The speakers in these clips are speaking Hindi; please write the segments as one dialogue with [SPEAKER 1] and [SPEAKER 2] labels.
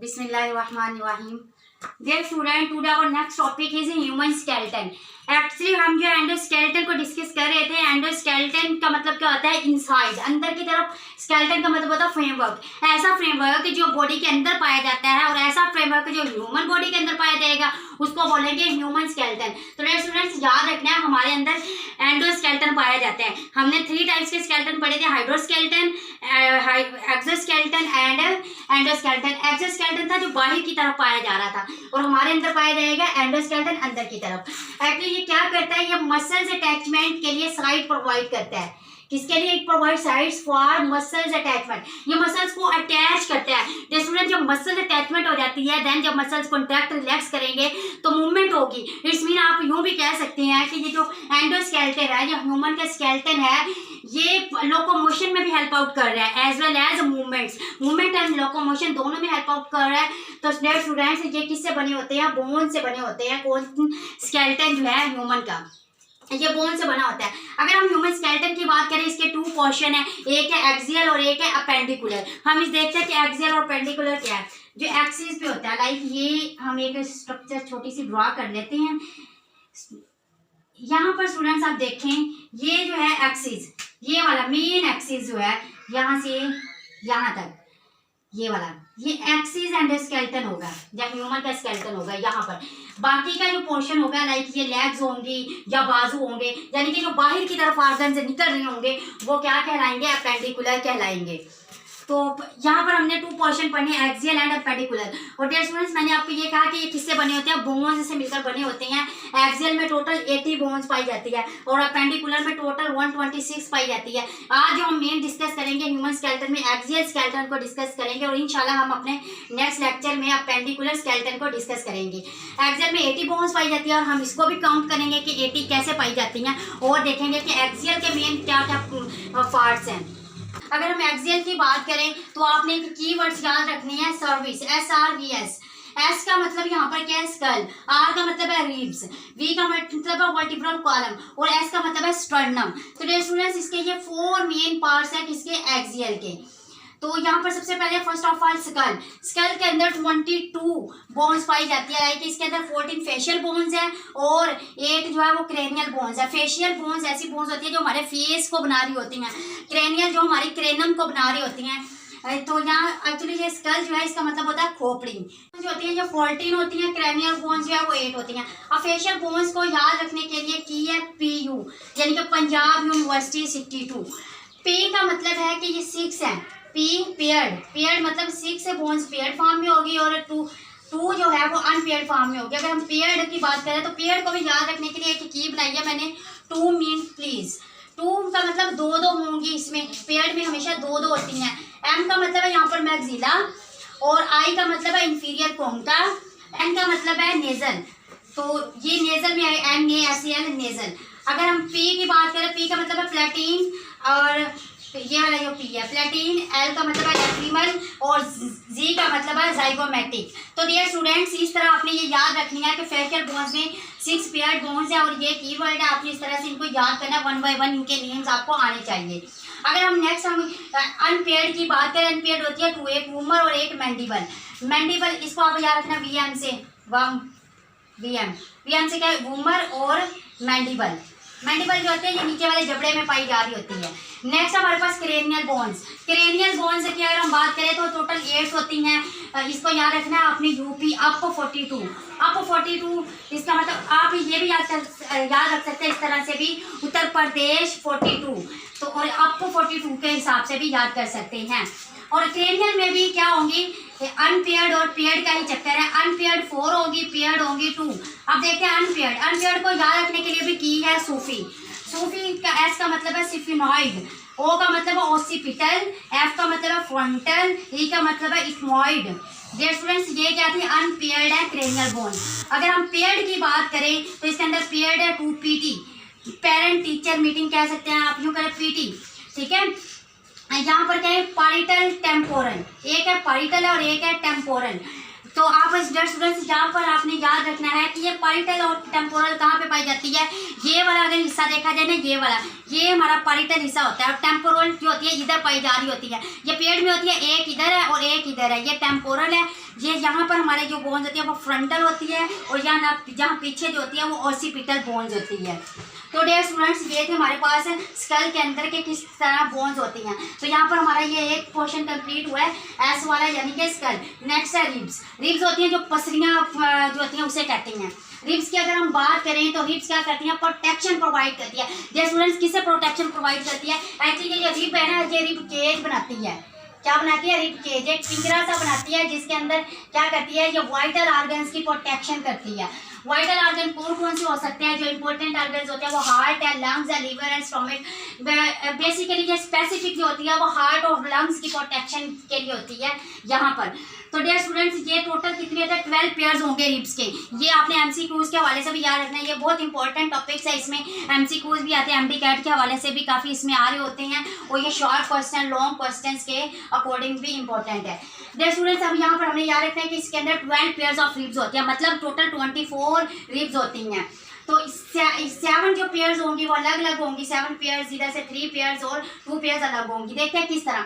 [SPEAKER 1] बिस्मिल्लाहिर्रहमानिर्रहीम। Dear student, today our next topic is human skeleton. Actually हम जो एंडोस्केलेटन को डिस्कस कर रहे थे। एंडोस्केलेटन का मतलब क्या होता है? इनसाइड, अंदर की तरफ। स्केलेटन का मतलब होता है फ्रेमवर्क, ऐसा फ्रेमवर्क जो बॉडी के अंदर पाया जाता है, और ऐसा फ्रेमवर्क जो ह्यूमन बॉडी के अंदर पाया जाएगा उसको बोलेंगे ह्यूमन स्केलेटन। तो डियर स्टूडेंट्स, याद रखना है हमारे अंदर एंडोस्केलेटन पाया जाता है। हमने 3 टाइप्स के स्केलेटन पढ़े थे, hydroskeleton, exoskeleton and endoskeleton. Exoskeleton था जो बाहर की तरफ पाया जा रहा था, और हमारे अंदर पाया जाएगा एंडोस्केलेटन, अंदर की तरफ। एक्चुअली ये क्या करता है? ये मसल्स अटैचमेंट के लिए साइड प्रोवाइड करता है। किसके लिए? It provide sides for muscles attachment. ये मसल्स को अटैच करता है। स्टूडेंट, जब मसल्स अटैचमेंट हो जाती है, देन जब मसल्स कॉन्ट्रैक्ट रिलैक्स करेंगे तो मूवमेंट होगी। इट्स मीन आप यूं भी कह सकते हैं कि ये जो एंडोस्केलेटन है, जो ह्यूमन का स्केलेटन है, ये लोकोमोशन में भी हेल्प आउट कर रहा है, as well as movement and locomotion दोनों में हेल्प आउट कर रहा है। तो स्टूडेंट्स, ये किससे बने होते हैं? बोन से बने होते हैं। कौन? स्केलेटन जो है ह्यूमन का, ये बोन से बना होता है। अगर हम ह्यूमन स्केलेटन की बात करें, इसके 2 पोर्शन है, एक है एक्सियल और एक है अपेंडिकुलर। हम इस देखते हैं कि एक्सियल और अपेंडिकुलर क्या है। जो एक्सिस पे होता है, लाइक ये हम एक स्ट्रक्चर छोटी सी ड्रॉ कर लेते हैं। यहाँ पर स्टूडेंट्स आप देखें, ये जो है एक्सिस, ये वाला मेन एक्सिस जो है, यहाँ से यहाँ तक, ये वाला, ये एक्सिस एंडोस्केलेटन होगा, जब ह्यूमन का स्केलेटन होगा। यहाँ पर बाकी का जो पोर्शन होगा, लाइक ये लेग्स होंगी या बाजू होंगे, यानी कि जो बाहर की तरफ आर्गन से निकल रहे होंगे, वो क्या कहलाएंगे? अपेंडिकुलर कहलाएंगे। तो यहाँ पर हमने 2 पोर्शन पढ़े, एक्सियल एंड अपेंडिकुलर। और डियर स्टूडेंट्स, मैंने आपको ये कहा कि ये किससे बने होते हैं? बोन्स से मिलकर बने होते हैं। एक्सियल में टोटल 80 बोन्स पाई जाती है, और अपेंडिकुलर में टोटल 126 पाई जाती है। आज जो हम मेन डिस्कस करेंगे ह्यूमन स्केलेटन में, एक्सियल स्केलेटन को डिस्कस करेंगे, और इंशाल्लाह हम अपने नेक्स्ट लेक्चर में अपेंडिकुलर स्केलेटन को डिस्कस करेंगे। एक्सियल में 80 बोन्स पाई जाती है, और हम इसको भी काउंट करेंगे कि 80 कैसे पाई जाती हैं, और देखेंगे कि एक्सियल के मेन क्या क्या पार्ट्स हैं। अगर हम एक्सियल की बात करें तो आपने कीवर्ड्स याद रखने हैं। Service, SRVS। एस का मतलब यहाँ पर क्या है? स्कल। आर का मतलब है रिब्स। वी का मतलब है वर्टिब्रल कॉलम, और एस का मतलब है स्टर्नम। तो डियर स्टूडेंट्स, इसके ये 4 मेन पार्ट्स हैं किसके? एक्सियल के। तो यहाँ पर सबसे पहले first of all skull. Skull के अंदर 22 बोन्स पाई जाती है, लाइक इसके अंदर 14 फेशियल बोन्स हैं, और 8 जो है वो क्रेनियल बोन्स है। फेशियल बोन्स ऐसी बोन्स होती है जो हमारे फेस को बना रही होती हैं, क्रेनियल जो हमारी क्रेनम को बना रही होती हैं। तो यहाँ एक्चुअली ये स्कल जो है, इसका मतलब होता है खोपड़ी जो होती है, जो 14 होती है, क्रेनियल बोन्स जो है वो 8 होती हैं। अब फेशियल बोन्स को याद रखने के लिए की है PU, यानी कि पंजाब यूनिवर्सिटी 62। P का मतलब है कि ये 6 है। P पेयर्ड मतलब 6 बोन्स पेयर्ड फॉर्म में होगी, और 2 जो है वो अनपेयर्ड फॉर्म में होगी। अगर हम पेयर्ड की बात करें तो पेयर्ड को भी याद रखने के लिए एक की बनाई है मैंने, 2 मीन प्लीज। 2 का मतलब 2 होंगी, इसमें पेयर्ड में हमेशा 2 होती हैं। M का मतलब है यहाँ पर मैक्सिला, और I का मतलब है इंफीरियर कोंका, N का मतलब है नेजल। तो ये नेजल में है, NASAL नेजल। अगर हम P की बात करें, P का मतलब है प्लेटिन, और ये वाला जो P है प्लेटिन। L का मतलब है लैक्रिमल, और Z का मतलब है जाइगोमेटिक। तो डियर स्टूडेंट्स, इस तरह आपने ये याद रखनी है कि फेशियल बोन्स में 6 पेयर्ड बोन्स है, और ये कीवर्ड है, आपने इस तरह से इनको याद करना है। 1 बाय 1 इनके नेम्स आपको आने चाहिए। अगर हम नेक्स्ट अनपेयर्ड की बात करें, अनपेयर्ड होती है 2, एक वूमर और एक मैंडिबल। मैंडिबल इसको आप याद रखना VM से, VM से क्या है? वूमर और मैंडिबल। मैंडिबल जो होते हैं ये नीचे वाले जबड़े में पाई जा रही होती है। नेक्स्ट हमारे पास क्रेनियल बोन्स। क्रेनियल बोन्स की अगर हम बात करें तो टोटल 8 होती हैं। इसको याद रखना है आपने, UP अप 42। इसका मतलब आप ये भी याद रख सकते हैं इस तरह से भी, उत्तर प्रदेश 42। तो और अप 42 के हिसाब से भी याद कर सकते हैं। और क्रेनियल में भी क्या होंगी? अनपेयर्ड और पेयर्ड का ही चक्कर है। अनपेयर्ड 4 होगी, पेयर्ड होंगी 2। अब देखते हैं अनपेयर्ड को याद रखने के लिए भी की है सूफी का। S का मतलब है सिफिनॉइड, O का मतलब है ओसिपिटल, F का मतलब है फ्रंटल, E का मतलब है इथमॉइड। डियर स्टूडेंट्स, ये क्या थी? अनपेयर्ड है क्रेनियल बोन। अगर हम पेयर्ड की बात करें तो इसके अंदर पेयर्ड है 2 PT, पेरेंट टीचर मीटिंग कह सकते हैं आप, यूँ करें PT, ठीक है। यहाँ पर क्या है? पारिटल टेम्पोरल, एक है पारिटल और एक है टेम्पोरल। तो आप स्टूडेंट्स यहाँ पर आपने याद रखना है कि ये पारिटल और टेम्पोरल कहाँ पे पाई जाती है। ये वाला अगर हिस्सा देखा जाए ना, ये वाला, ये हमारा पारिटल हिस्सा होता है, और टेम्पोरल जो होती है इधर पाई जा रही होती है। ये पेड़ में होती है, एक इधर है और एक इधर है, ये टेम्पोरल है। ये यहाँ पर हमारे जो बोन्स होती है वो फ्रंटल होती है, और जहाँ पीछे जो होती है वो ऑसिपिटल बोन्स होती है। तो डियर स्टूडेंट्स, ये थे हमारे पास स्कल के अंदर के किस तरह बोन्स होती हैं। तो यहाँ पर हमारा ये एक पोर्शन कंप्लीट हुआ है, एस वाला यानी कि स्कल। नेक्स्ट है रिब्स। रिब्स होती हैं जो पसलियाँ जो होती हैं उसे कहते हैं। रिब्स की अगर हम बात करें तो रिब्स क्या करती हैं, प्रोटेक्शन प्रोवाइड करती है। डियर स्टूडेंट्स, किससे प्रोटेक्शन प्रोवाइड करती है? एक्चुअली ये रिब है ना, ये रिब केज बनाती है। क्या बनाती है? रिब केज, एक पिंजरा सा बनाती है जिसके अंदर क्या करती है, ये वाइटल ऑर्गन्स की प्रोटेक्शन करती है। वाइटल ऑर्गन कौन कौन से हो सकते हैं? जो इंपॉर्टेंट ऑर्गन्स होते हैं वो हार्ट है, लंग्स है, लीवर एंड स्टोमक। बेसिकली ये स्पेसिफिक जो होती है वो हार्ट और लंग्स की प्रोटेक्शन के लिए होती है यहाँ पर। तो डियर स्टूडेंट्स, ये टोटल कितने होते हैं? 12 पेयर्स होंगे रिब्स के। ये आपने एमसीक्यूज के हवाले से भी याद रखना है, ये बहुत इंपॉर्टेंट टॉपिक्स है। इसमें एमसीक्यूज भी आते हैं, एमडी कैट के हवाले से भी काफ़ी इसमें आ रहे होते हैं, और ये शॉर्ट क्वेश्चन लॉन्ग क्वेश्चन के अकॉर्डिंग भी इंपॉर्टेंट है। डियर स्टूडेंट्स, अब यहाँ पर हमने याद रखना है कि इसके अंदर 12 पेयर्स ऑफ रिब्स होती है, मतलब टोटल 24 रिब्स होती हैं। तो 7 जो पेयर्स होंगी वो अलग अलग होंगी, 7 पेयर्स, इधर से 3 पेयर्स और 2 पेयर्स अलग होंगी। देखते हैं किस तरह।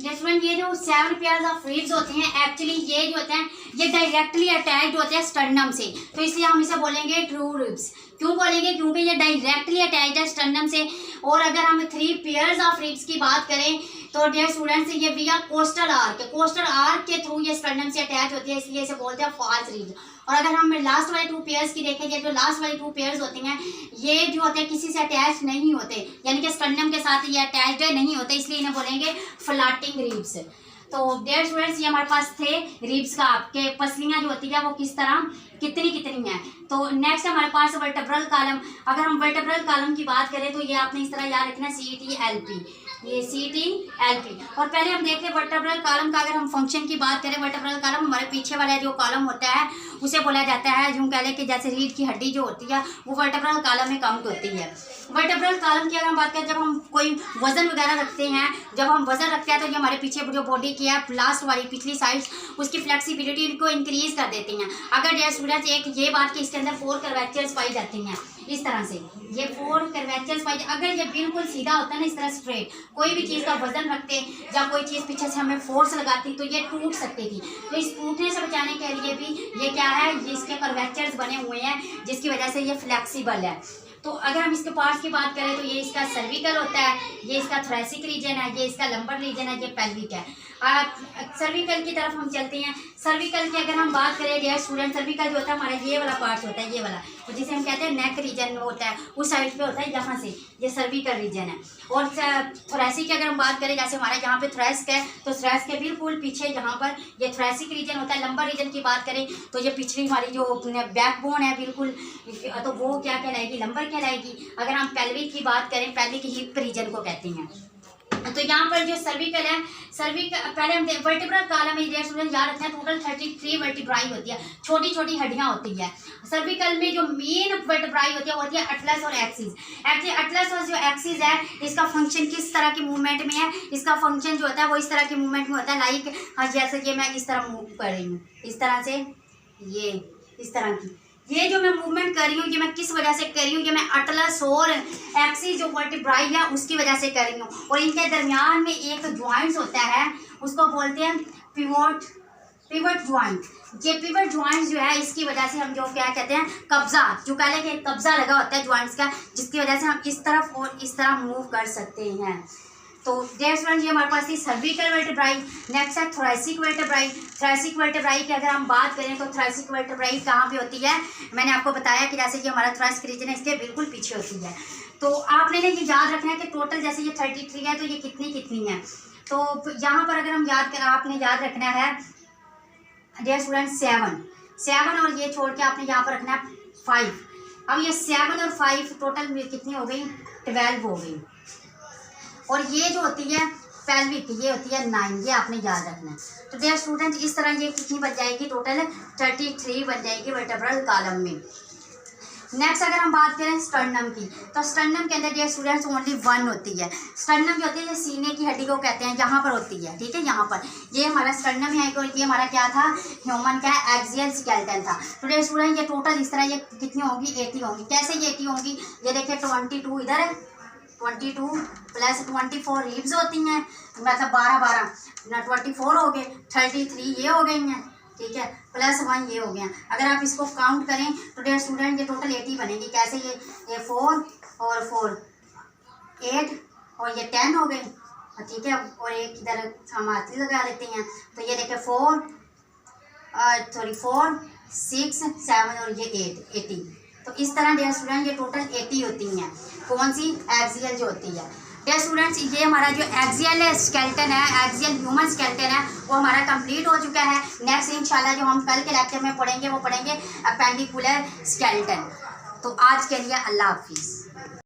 [SPEAKER 1] स्टूडेंट, ये जो 7 पेयर्स ऑफ रिब्स होते हैं, एक्चुअली ये जो होते हैं ये डायरेक्टली अटैच्ड होते हैं स्टर्नम से, तो इसलिए हम इसे बोलेंगे ट्रू रिब्स। क्यों बोलेंगे? क्योंकि ये डायरेक्टली अटैच्ड है स्टर्नम से। और अगर हम 3 पेयर्स ऑफ रिब्स की बात करें तो डियर स्टूडेंट्स, ये विया कोस्टल आर्क के थ्रू ये स्टर्नम से अटैच होती है, इसलिए इसे बोलते हैं फॉल्स रिब्स। और अगर हम लास्ट वाले 2 पेयर्स की देखें, जो लास्ट वाली 2 पेयर्स होती हैं ये जो होते हैं किसी से अटैच नहीं होते, यानी कि स्टर्नम के साथ ये अटैच्ड नहीं होते, इसलिए इन्हें बोलेंगे फ्लैटिंग रिब्स। तो डियर स्टूडेंट्स, ये हमारे पास थे रिब्स का, आपके पसलियाँ जो होती है वो किस तरह कितनी हैं। तो नेक्स्ट हमारे पास वर्टेब्रल कॉलम। अगर हम वर्टेब्रल कॉलम की बात करें तो ये आपने इस तरह याद रखना है, CTLP, ये CTLP। और पहले हम देख लें वर्टेब्रल कॉलम का। अगर हम फंक्शन की बात करें, वर्टेब्रल कॉलम हमारे पीछे वाला जो कॉलम होता है उसे बोला जाता है, यूँ कह लें कि जैसे रीढ़ की हड्डी जो होती है वो वर्टेब्रल कॉलम में काउंट होती है। वर्टेब्रल कॉलम की अगर हम बात करें, जब हम कोई वजन वगैरह रखते हैं, जब हम वजन रखते हैं तो ये हमारे पीछे जो बॉडी की है लास्ट वाली पिछली साइड, उसकी फ्लेक्सिबिलिटी को इंक्रीज कर देती हैं। अगर डियर स्टूडेंट्स, एक ये बात कि इसके अंदर 4 कर्वेचर्स पाई जाती हैं, इस तरह से ये 4 कर्वेचर्स पाई। अगर ये बिल्कुल सीधा होता है ना, इस तरह स्ट्रेट, कोई भी चीज़ का वजन रखते या कोई चीज़ पीछे से हमें फोर्स लगाती तो ये टूट सकती थी। तो इस टूटने से बचाने के लिए भी ये क्या है, ये इसके कर्वेचर्स बने हुए हैं जिसकी वजह से ये फ्लेक्सिबल है। तो अगर हम इसके पार्ट्स की बात करें तो ये इसका सर्विकल होता है, ये इसका थोरेसिक रीजन है, ये इसका लंबर रीजन है, ये पेल्विक है। सर्विकल की तरफ हम चलते हैं। सर्विकल की अगर हम बात करें डियर स्टूडेंट, सर्विकल जो होता है हमारा ये वाला पार्ट होता है, ये वाला, तो जिसे हम कहते हैं नेक रीजन होता है, उस साइड पे होता है, यहाँ से ये सर्विकल रीजन है। और थोरेसिक की अगर हम बात करें, जैसे हमारे यहाँ पे थोरेसिक है तो थोरेसिक के बिल्कुल पीछे यहाँ पर ये थोरेसिक रीजन होता है। लंबर रीजन की बात करें तो ये पिछली हमारी जो बैकबोन है बिल्कुल, तो वो क्या कहलाएगी, लंबर कहलाएगी। अगर हम पेल्विक की बात करें, पेल्विक हिप रीजन को कहते हैं। तो यहाँ पर जो सर्विकल है, सर्विकल पहले हम वर्टिब्रल कॉलम में स्टूडेंट याद रखते हैं, टोटल 33 वर्टिब्राई होती है, छोटी छोटी हड्डियाँ होती है। सर्विकल में जो मेन वर्टिब्राई होती है वो होती है अटलस और एक्सिस। एक्चुअली अटलस और जो एक्सिस है, इसका फंक्शन किस तरह की मूवमेंट में है, इसका फंक्शन जो होता है वो इस तरह की मूवमेंट में होता है, लाइक जैसे कि मैं इस तरह मूव कर रही हूँ, इस तरह से, ये इस तरह की, ये जो मैं मूवमेंट कर रही हूँ ये मैं किस वजह से कर रही हूँ, ये मैं अटलस और एक्सिस जो वर्टिब्राई है उसकी वजह से कर रही हूँ। और इनके दरमियान में एक ज्वाइंट्स होता है, उसको बोलते हैं पिवट ज्वाइंट। ये पिवट ज्वाइंट्स जो है इसकी वजह से हम जो क्या कहते हैं, कब्जा, जो कह लें कि कब्जा लगा होता है ज्वाइंट्स का, जिसकी वजह से हम इस तरफ और इस तरह मूव कर सकते हैं। तो डियर स्टूडेंट, ये हमारे पास थी सर्विकल वर्टिब्राई। नेक्स्ट है थोरेसिक वर्टिब्राई। थोरेसिक वर्टिब्राई की अगर हम बात करें तो थोरेसिक वर्टिब्राई कहाँ पे होती है, मैंने आपको बताया कि जैसे कि हमारा थोरेसिक रीजन है इसके बिल्कुल पीछे होती है। तो आपने ये याद रखना है कि टोटल जैसे ये 33 है तो ये कितनी है। तो यहाँ पर अगर हम आपने याद रखना है डियर स्टूडेंट 7 और ये छोड़ के आपने यहाँ पर रखना है 5। अब ये 7 और 5 टोटल कितनी हो गई, 12 हो गई। और ये जो होती है पेल्विक, ये होती है 9, ये आपने याद रखना है। तो डियर स्टूडेंट, इस तरह ये कितनी बन जाएगी, टोटल 33 बन जाएगी वर्टिब्रल कॉलम में। नेक्स्ट अगर हम बात करें स्टर्नम की, तो स्टर्नम के अंदर डियर स्टूडेंट्स ओनली 1 होती है। स्टर्नम जो होती है ये सीने की हड्डी को कहते हैं, यहाँ पर होती है, ठीक है, यहाँ पर ये हमारा स्टर्नम है। और ये हमारा क्या था, ह्यूमन का एक्सियल स्केलेटन था। तो डियर स्टूडेंट, ये टोटल इस तरह ये कितनी होगी, 80 होंगी। कैसे ये 80 होंगी, ये देखिए 22 इधर है, 22 प्लस 24 रिब्स होती हैं, मतलब 12 24 हो गए, 33 ये हो गई हैं, ठीक है, +1 ये हो गया। अगर आप इसको काउंट करें तो डियर स्टूडेंट ये टोटल 80 बनेगी। कैसे? ये 4 और 4 8 और ये 10 हो गई, ठीक है। और एक इधर हम हाथी लगा लेते हैं, तो ये देखें 4 6 7 और ये 8 80। तो इस तरह डियर स्टूडेंट ये टोटल 80 होती हैं। कौन सी? एक्सियल जो होती है। डियर स्टूडेंट्स ये हमारा जो एक्सियल स्केलेटन है, एक्सियल ह्यूमन स्केलेटन है, वो हमारा कंप्लीट हो चुका है। नेक्स्ट इंशाल्लाह जो हम कल के लेक्चर में पढ़ेंगे वो पढ़ेंगे अपेंडिकुलर स्केलेटन। तो आज के लिए अल्लाह हाफिज़।